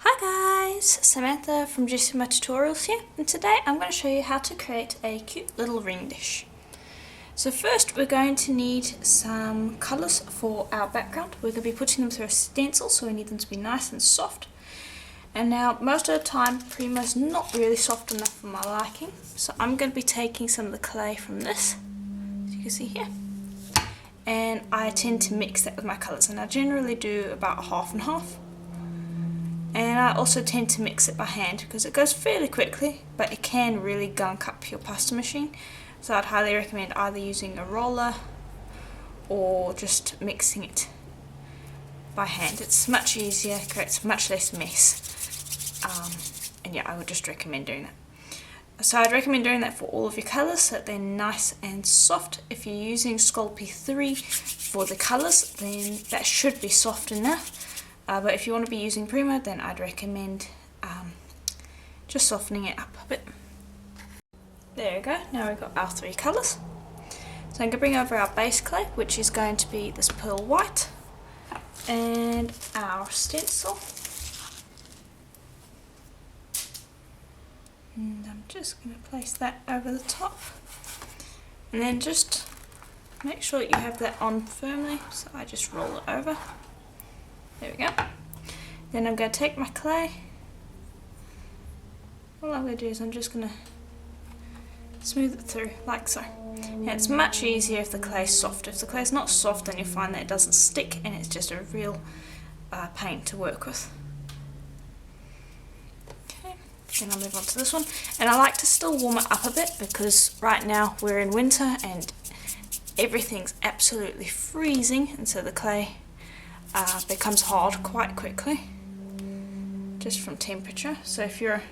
Hi guys, Samantha from My Tutorials here, and today I'm going to show you how to create a cute little ring dish. So first we're going to need some colours for our background. We're going to be putting them through a stencil, so we need them to be nice and soft. And now most of the time Prima's not really soft enough for my liking, so I'm going to be taking some of the clay from this, as you can see here, and I tend to mix that with my colours, and I generally do about half and half. And I also tend to mix it by hand because it goes fairly quickly, but it can really gunk up your pasta machine. So I'd highly recommend either using a roller or just mixing it by hand. It's much easier, creates much less mess. And yeah, I would just recommend doing that. So I'd recommend doing that for all of your colours so that they're nice and soft. If you're using Sculpey 3 for the colours, then that should be soft enough. But if you want to be using Prima, then I'd recommend just softening it up a bit. There we go, now we've got our three colours. So I'm going to bring over our base clay, which is going to be this pearl white, and our stencil. And I'm just going to place that over the top. And then just make sure that you have that on firmly, so I just roll it over. There we go. Then I'm going to take my clay. All I'm going to do is I'm just going to smooth it through like so. And it's much easier if the clay is soft. If the clay is not soft, then you'll find that it doesn't stick and it's just a real pain to work with. Okay, then I'll move on to this one. And I like to still warm it up a bit because right now we're in winter and everything's absolutely freezing, and so the clay becomes hard quite quickly just from temperature. So if you've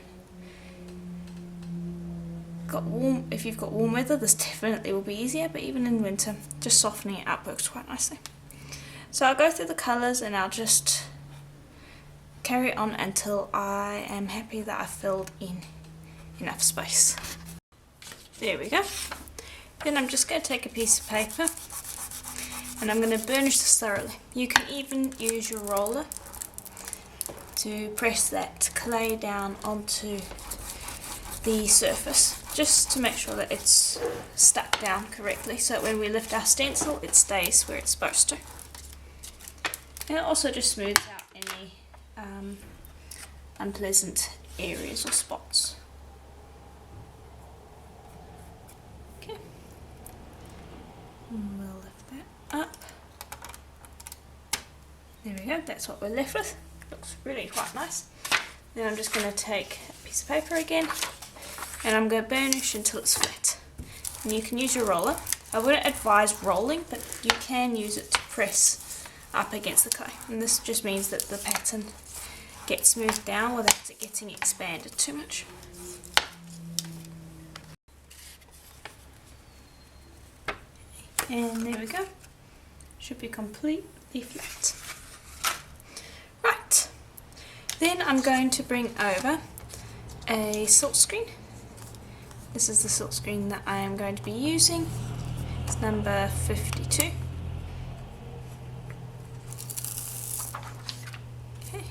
got warm weather, this definitely will be easier, but even in winter, just softening it up works quite nicely. So I'll go through the colours and I'll just carry on until I am happy that I've filled in enough space. There we go. Then I'm just going to take a piece of paper and I'm going to burnish this thoroughly. You can even use your roller to press that clay down onto the surface, just to make sure that it's stuck down correctly, so that when we lift our stencil it stays where it's supposed to. And it also just smooths out any unpleasant areas or spots. Okay, and we'll lift that up. There we go, that's what we're left with. Looks really quite nice. Then I'm just going to take a piece of paper again and I'm going to burnish until it's flat. And you can use your roller. I wouldn't advise rolling, but you can use it to press up against the clay. And this just means that the pattern gets smoothed down without it getting expanded too much. And there we go. Should be completely flat. Right. Then I'm going to bring over a silk screen. This is the silk screen that I am going to be using. It's number 52. Okay.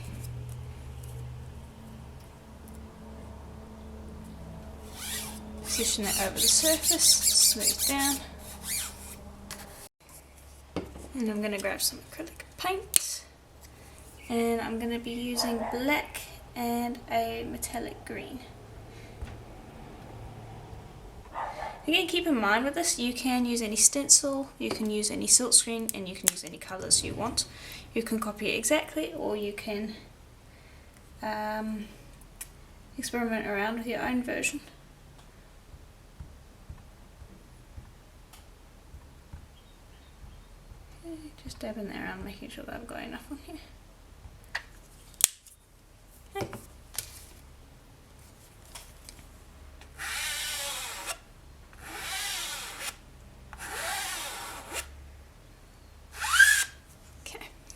Position it over the surface, smooth down. And I'm going to grab some acrylic paint. And I'm going to be using black and a metallic green. Again, keep in mind with this, you can use any stencil, you can use any silk screen, and you can use any colours you want. You can copy it exactly, or you can experiment around with your own version. Okay, just dabbing that around, making sure that I've got enough on here. Okay.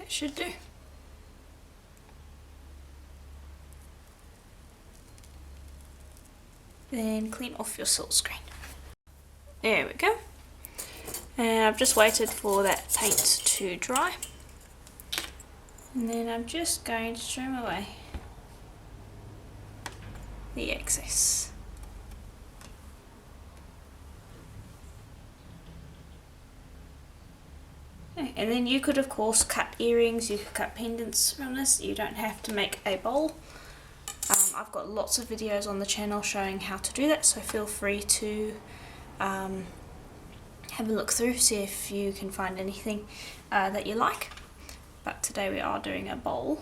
Should do. Then clean off your silk screen. There we go. And I've just waited for that paint to dry. And then I'm just going to trim away the excess. And then you could of course cut earrings, you could cut pendants from this, you don't have to make a bowl. I've got lots of videos on the channel showing how to do that, so feel free to have a look through, see if you can find anything that you like. But today we are doing a bowl,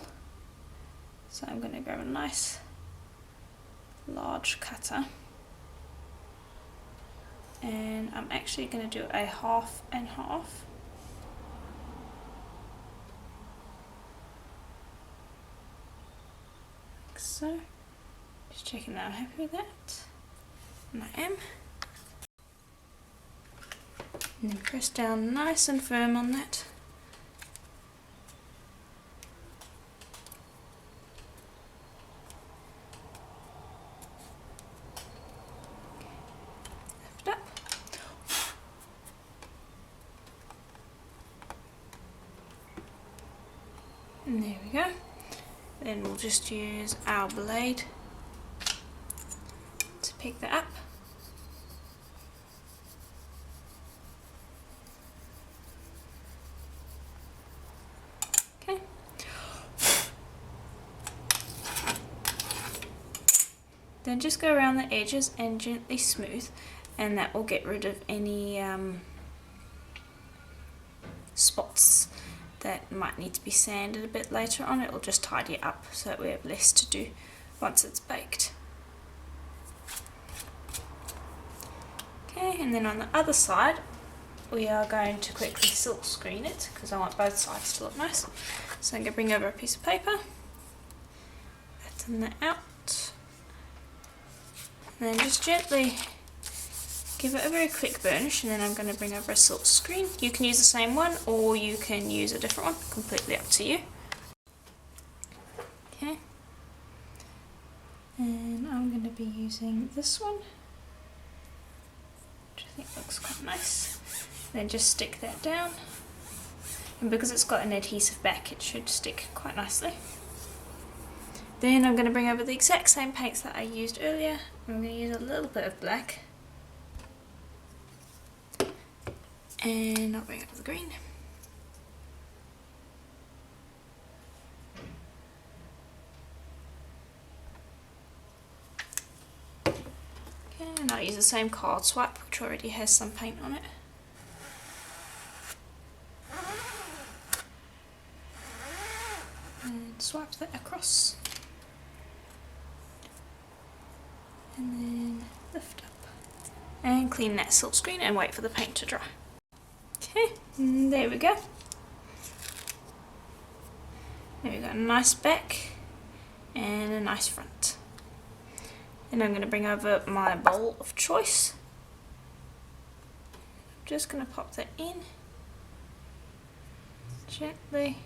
so I'm going to grab a nice large cutter, and I'm actually going to do a half and half. So, just checking that I'm happy with that, and I am. And then press down nice and firm on that. Lift up. And there we go. Then we'll just use our blade to pick that up. Okay. Then just go around the edges and gently smooth, and that will get rid of any spots that might need to be sanded a bit later on. It will just tidy it up so that we have less to do once it's baked. Okay, and then on the other side we are going to quickly silk screen it because I want both sides to look nice. So I'm going to bring over a piece of paper, flatten that out, and then just gently give it a very quick burnish, and then I'm going to bring over a silk screen. You can use the same one or you can use a different one, completely up to you. Okay, and I'm going to be using this one, which I think looks quite nice. Then just stick that down, and because it's got an adhesive back it should stick quite nicely. Then I'm going to bring over the exact same paints that I used earlier. I'm going to use a little bit of black, and I'll bring up the green. Okay, and I'll use the same card swipe which already has some paint on it. And swipe that across. And then lift up. And clean that silk screen and wait for the paint to dry. Okay, and there we go. There we go, a nice back and a nice front. Then I'm going to bring over my bowl of choice. I'm just going to pop that in gently,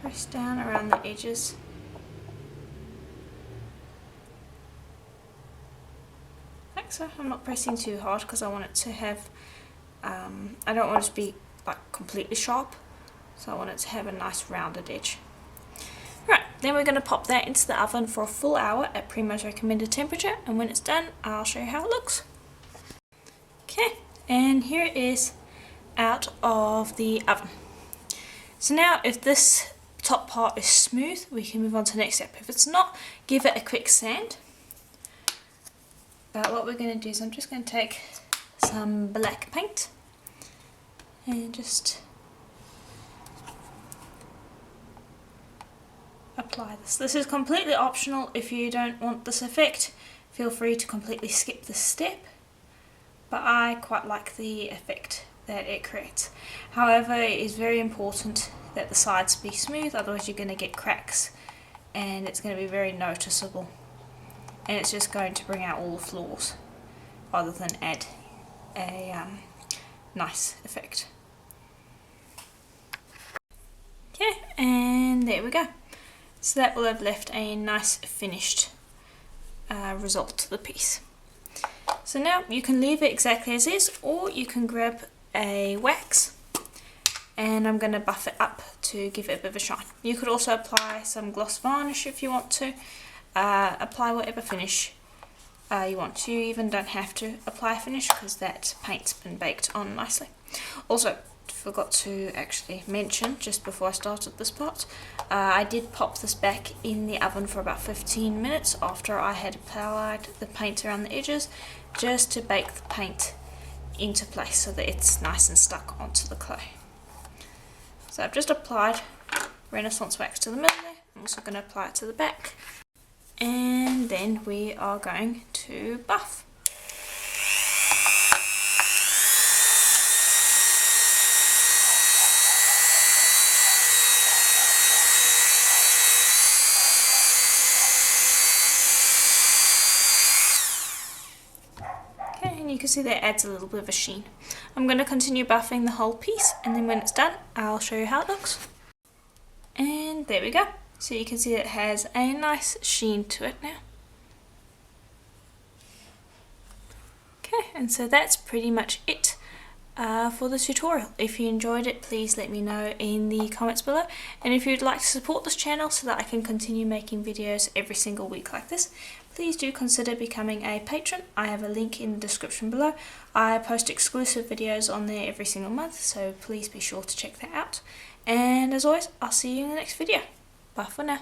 press down around the edges. Like so. I'm not pressing too hard because I want it to have, I don't want it to be like completely sharp, so I want it to have a nice rounded edge. Right, then we're going to pop that into the oven for a full hour at Primo's recommended temperature, and when it's done I'll show you how it looks. Okay, and here it is out of the oven. So now if this top part is smooth we can move on to the next step. If it's not, give it a quick sand. But what we're going to do is I'm just going to take some black paint and just apply this. This is completely optional. If you don't want this effect, feel free to completely skip this step, but I quite like the effect that it creates. However, it is very important that the sides be smooth, otherwise you're going to get cracks and it's going to be very noticeable, and it's just going to bring out all the flaws rather than add a nice effect. Okay, and there we go. So that will have left a nice finished result to the piece. So now you can leave it exactly as is, or you can grab a wax, and I'm going to buff it up to give it a bit of a shine. You could also apply some gloss varnish if you want to, apply whatever finish you want. You even don't have to apply a finish because that paint's been baked on nicely. Also, forgot to actually mention just before I started this part, I did pop this back in the oven for about 15 minutes after I had applied the paint around the edges, just to bake the paint into place so that it's nice and stuck onto the clay. So I've just applied Renaissance wax to the middle there. I'm also going to apply it to the back, and then we are going to buff. And you can see that adds a little bit of a sheen. I'm going to continue buffing the whole piece, and then when it's done I'll show you how it looks. And there we go. So you can see it has a nice sheen to it now. Okay, and so that's pretty much it for the tutorial. If you enjoyed it, please let me know in the comments below, and if you'd like to support this channel so that I can continue making videos every single week like this, please do consider becoming a patron. I have a link in the description below. I post exclusive videos on there every single month, so please be sure to check that out. And as always, I'll see you in the next video. Bye for now.